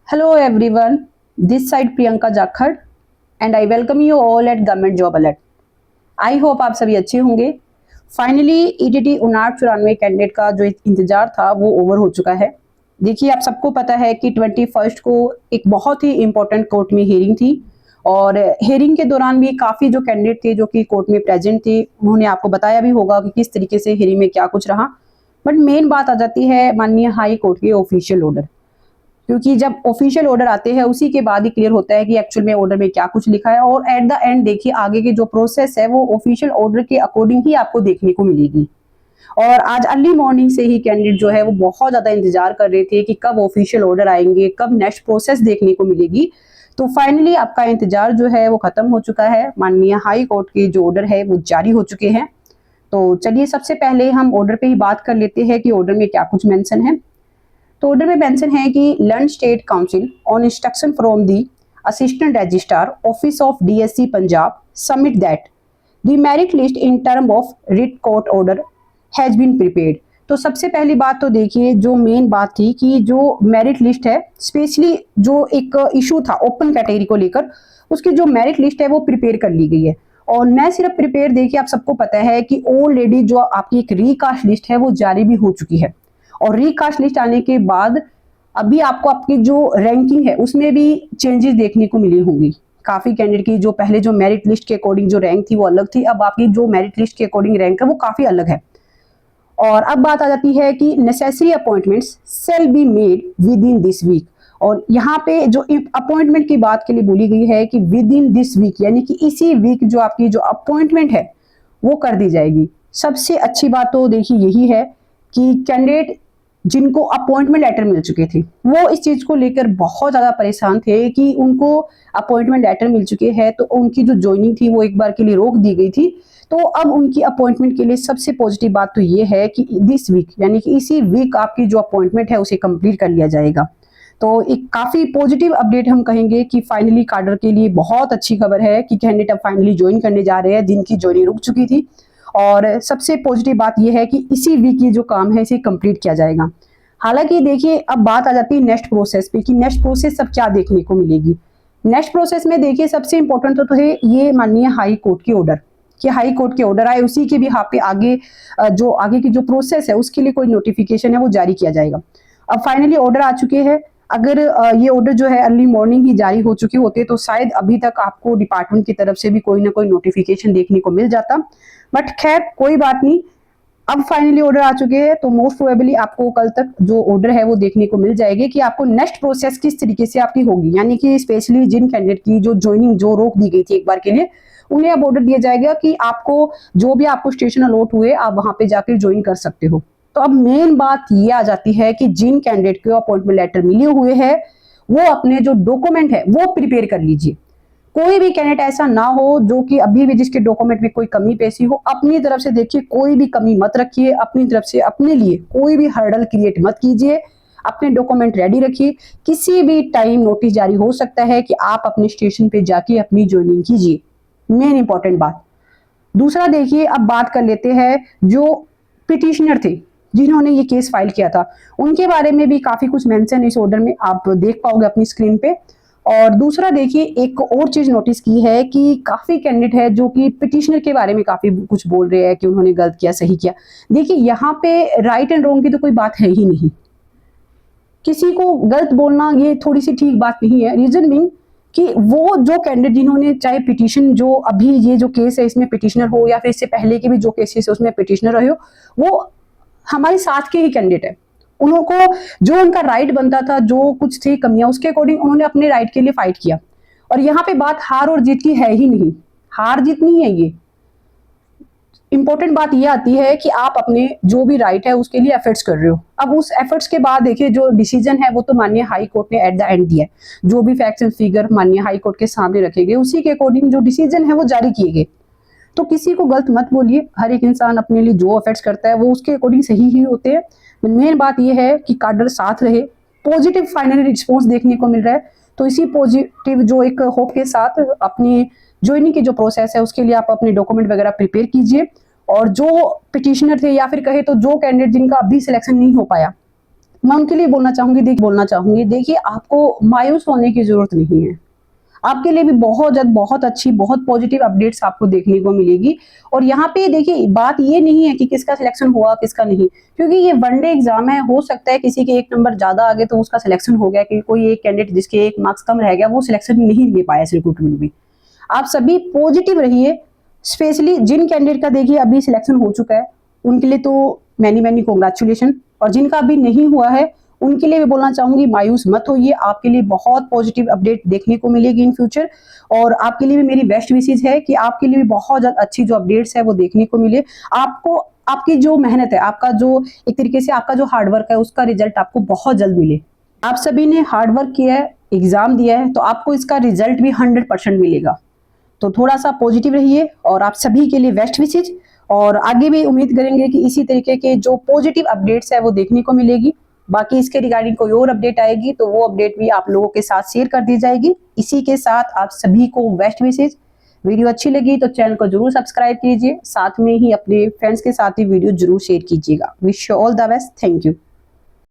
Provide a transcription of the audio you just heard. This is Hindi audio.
Hello everyone, this side Priyanka Jakhad and I welcome you all at Government Job Alert. I hope आप सभी अच्छे होंगे। फाइनली ईटीटी 5994 कैंडिडेट का जो इंतजार था वो ओवर हो चुका है। देखिए आप सबको पता है कि 21 को एक बहुत ही इम्पोर्टेंट कोर्ट में हियरिंग थी और हियरिंग के दौरान भी काफ़ी जो कैंडिडेट थे जो कि कोर्ट में प्रेजेंट थे उन्होंने आपको बताया भी होगा कि किस तरीके से हियरिंग में क्या कुछ रहा। बट मेन बात आ जाती है माननीय हाई कोर्ट के ऑफिशियल ऑर्डर, क्योंकि जब ऑफिशियल ऑर्डर आते हैं उसी के बाद ही क्लियर होता है कि एक्चुअल में ऑर्डर में क्या कुछ लिखा है और एट द एंड देखिए आगे की जो प्रोसेस है वो ऑफिशियल ऑर्डर के अकॉर्डिंग ही आपको देखने को मिलेगी। और आज अर्ली मॉर्निंग से ही कैंडिडेट जो है वो बहुत ज्यादा इंतजार कर रहे थे कि कब ऑफिशियल ऑर्डर आएंगे, कब नेक्स्ट प्रोसेस देखने को मिलेगी। तो फाइनली आपका इंतजार जो है वो खत्म हो चुका है। माननीय हाई कोर्ट के जो ऑर्डर है वो जारी हो चुके हैं। तो चलिए सबसे पहले हम ऑर्डर पे ही बात कर लेते हैं कि ऑर्डर में क्या कुछ मेंशन है। तो ऑर्डर में मेंशन है कि London state council on instruction from the assistant registrar office of DSC Punjab submit that the merit list in term of writ court order has been prepared. तो सबसे पहली बात तो देखिए जो मेन बात थी कि जो मेरिट लिस्ट है, स्पेशली जो एक इशू था ओपन कैटेगरी को लेकर, उसकी जो मेरिट लिस्ट है वो प्रिपेयर कर ली गई है। और न सिर्फ प्रिपेयर, देखिए आप सबको पता है कि ऑलरेडी जो आपकी एक रिकास्ट लिस्ट है वो जारी भी हो चुकी है। और रिकास्ट लिस्ट आने के बाद अभी आपको आपकी जो रैंकिंग है उसमें भी चेंजेस देखने को मिली होंगी। काफी कैंडिडेट की जो पहले जो मेरिट लिस्ट के अकॉर्डिंग जो रैंक थी वो अलग थी, अब आपकी जो मेरिट लिस्ट के अकॉर्डिंग रैंक है वो काफी अलग है। और अब बात आ जाती है कि necessary appointments shall be made within this week. और यहाँ पे जो अपॉइंटमेंट की बात के लिए बोली गई है कि विद इन दिस वीक, यानी कि इसी वीक जो आपकी जो अपॉइंटमेंट है वो कर दी जाएगी। सबसे अच्छी बात तो देखिए यही है कि कैंडिडेट जिनको अपॉइंटमेंट लेटर मिल चुके थे वो इस चीज को लेकर बहुत ज्यादा परेशान थे कि उनको अपॉइंटमेंट लेटर मिल चुके हैं तो उनकी जो ज्वाइनिंग थी वो एक बार के लिए रोक दी गई थी। तो अब उनकी अपॉइंटमेंट के लिए सबसे पॉजिटिव बात तो ये है कि दिस वीक, यानी कि इसी वीक आपकी जो अपॉइंटमेंट है उसे कंप्लीट कर लिया जाएगा। तो एक काफी पॉजिटिव अपडेट हम कहेंगे कि फाइनली कार्डर के लिए बहुत अच्छी खबर है कि कैंडिडेट अब फाइनली ज्वाइन करने जा रहे हैं जिनकी ज्वाइनिंग रुक चुकी थी। और सबसे पॉजिटिव बात यह है कि इसी वीक ये जो काम है इसे कंप्लीट किया जाएगा। हालांकि देखिए अब बात आ जाती है नेक्स्ट प्रोसेस पे कि नेक्स्ट प्रोसेस सब क्या देखने को मिलेगी। नेक्स्ट प्रोसेस में देखिए सबसे इंपॉर्टेंट तो है ये माननीय हाई कोर्ट की ऑर्डर, कि हाई कोर्ट के ऑर्डर आए उसी के भी यहाँ पे आगे जो आगे की जो प्रोसेस है उसके लिए कोई नोटिफिकेशन है वो जारी किया जाएगा। अब फाइनली ऑर्डर आ चुके हैं। अगर ये ऑर्डर जो है अर्ली मॉर्निंग ही जारी हो चुके होते तो शायद अभी तक आपको डिपार्टमेंट की तरफ से भी कोई ना कोई नोटिफिकेशन देखने को मिल जाता। बट खैर कोई बात नहीं, अब फाइनली ऑर्डर आ चुके हैं तो मोस्ट प्रोबेबली आपको कल तक जो ऑर्डर है वो देखने को मिल जाएगी कि आपको नेक्स्ट प्रोसेस किस तरीके से आपकी होगी। यानी कि स्पेशली जिन कैंडिडेट की जो ज्वाइनिंग जो रोक दी गई थी एक बार के लिए, उन्हें अब ऑर्डर दिया जाएगा कि आपको जो भी आपको स्टेशन अलॉट हुए आप वहां पे जाकर ज्वाइन कर सकते हो। तो अब मेन बात ये आ जाती है कि जिन कैंडिडेट को अपॉइंटमेंट लेटर मिले हुए हैं वो अपने जो डॉक्यूमेंट है वो प्रिपेयर कर लीजिए। कोई भी कैंडिडेट ऐसा ना हो जो कि अभी भी जिसके डॉक्यूमेंट में कोई कमी पेशी हो। अपनी तरफ से देखिए कोई भी कमी मत रखिए, अपनी तरफ से अपने लिए कोई भी हर्डल क्रिएट मत कीजिए, अपने डॉक्यूमेंट रेडी रखिए। किसी भी टाइम नोटिस जारी हो सकता है कि आप अपने स्टेशन पे जाके अपनी ज्वाइनिंग कीजिए, मेन इंपॉर्टेंट बात। दूसरा देखिए अब बात कर लेते हैं जो पिटिशनर थे जिन्होंने ये केस फाइल किया था, उनके बारे में भी काफी कुछ मेंशन इस ऑर्डर में आप देख पाओगे अपनी स्क्रीन पे। और दूसरा देखिए एक और चीज नोटिस की है कि काफी कैंडिडेट है जो कि पिटिशनर के बारे में काफी कुछ बोल रहे हैं कि उन्होंने गलत किया सही किया। देखिए यहाँ पे राइट एंड रॉन्ग की तो कोई बात है ही नहीं, किसी को गलत बोलना ये थोड़ी सी ठीक बात नहीं है। रीजन मीन कि वो जो कैंडिडेट जिन्होंने चाहे पिटीशन जो अभी ये जो केस है इसमें पिटिशनर हो या फिर इससे पहले के भी जो केसेस है उसमें पिटिशनर रहे हो, वो हमारे साथ के ही कैंडिडेट है। उनको जो उनका राइट बनता था, जो कुछ थी कमियां उसके अकॉर्डिंग उन्होंने अपने राइट के लिए फाइट किया। और यहाँ पे बात हार और जीत की है ही नहीं, हार जीत नहीं है ये। इंपॉर्टेंट बात ये आती है कि आप अपने जो भी राइट है उसके लिए एफर्ट्स कर रहे हो। अब उस एफर्ट्स के बाद देखिए जो डिसीजन है वो तो माननीय हाई कोर्ट ने एट द एंड दिया है। जो भी फैक्ट्स एंड फिगर माननीय हाई कोर्ट के सामने रखे गए उसी के अकॉर्डिंग जो डिसीजन है वो जारी किए गए। तो किसी को गलत मत बोलिए, हर एक इंसान अपने लिए जो एफर्ट्स करता है वो उसके अकॉर्डिंग सही ही होते हैं। मेन बात ये है कि कार्डर साथ रहे, पॉजिटिव फाइनली रिस्पॉन्स देखने को मिल रहा है। तो इसी पॉजिटिव जो एक होप के साथ अपनी ज्वाइनिंग की जो प्रोसेस है उसके लिए आप अपने डॉक्यूमेंट वगैरह प्रिपेयर कीजिए। और जो पिटिशनर थे या फिर कहे तो जो कैंडिडेट जिनका अभी सिलेक्शन नहीं हो पाया, मैं उनके लिए बोलना चाहूंगी देखिए आपको मायूस होने की जरूरत नहीं है। आपके लिए भी बहुत अच्छी बहुत पॉजिटिव अपडेट्स आपको देखने को मिलेगी। और यहाँ पे देखिए बात ये नहीं है कि किसका सिलेक्शन हुआ किसका नहीं, क्योंकि ये वनडे एग्जाम है। हो सकता है किसी के एक नंबर ज्यादा आ गए तो उसका सिलेक्शन हो गया, कि कोई एक कैंडिडेट जिसके एक मार्क्स कम रह गया वो सिलेक्शन नहीं ले पाया इस रिक्रूटमेंट में। आप सभी पॉजिटिव रहिए, स्पेशली जिन कैंडिडेट का देखिए अभी सिलेक्शन हो चुका है उनके लिए तो मैनी कॉन्ग्रेचुलेशन, और जिनका अभी नहीं हुआ है उनके लिए भी बोलना चाहूंगी मायूस मत होइए, आपके लिए बहुत पॉजिटिव अपडेट देखने को मिलेगी इन फ्यूचर। और आपके लिए भी मेरी बेस्ट विशेष है कि आपके लिए भी बहुत ज्यादा अच्छी जो अपडेट्स है वो देखने को मिले। आपको आपकी जो मेहनत है, आपका जो एक तरीके से आपका जो हार्डवर्क है उसका रिजल्ट आपको बहुत जल्द मिले। आप सभी ने हार्डवर्क किया है, एग्जाम दिया है, तो आपको इसका रिजल्ट भी 100% मिलेगा। तो थोड़ा सा पॉजिटिव रहिए और आप सभी के लिए बेस्ट विशेज। और आगे भी उम्मीद करेंगे कि इसी तरीके के जो पॉजिटिव अपडेट्स है वो देखने को मिलेगी। बाकी इसके रिगार्डिंग कोई और अपडेट आएगी तो वो अपडेट भी आप लोगों के साथ शेयर कर दी जाएगी। इसी के साथ आप सभी को बेस्ट विशेज। वीडियो अच्छी लगी तो चैनल को जरूर सब्सक्राइब कीजिए, साथ में ही अपने फ्रेंड्स के साथ भी वीडियो जरूर शेयर कीजिएगा। Wish you all the best. Thank you.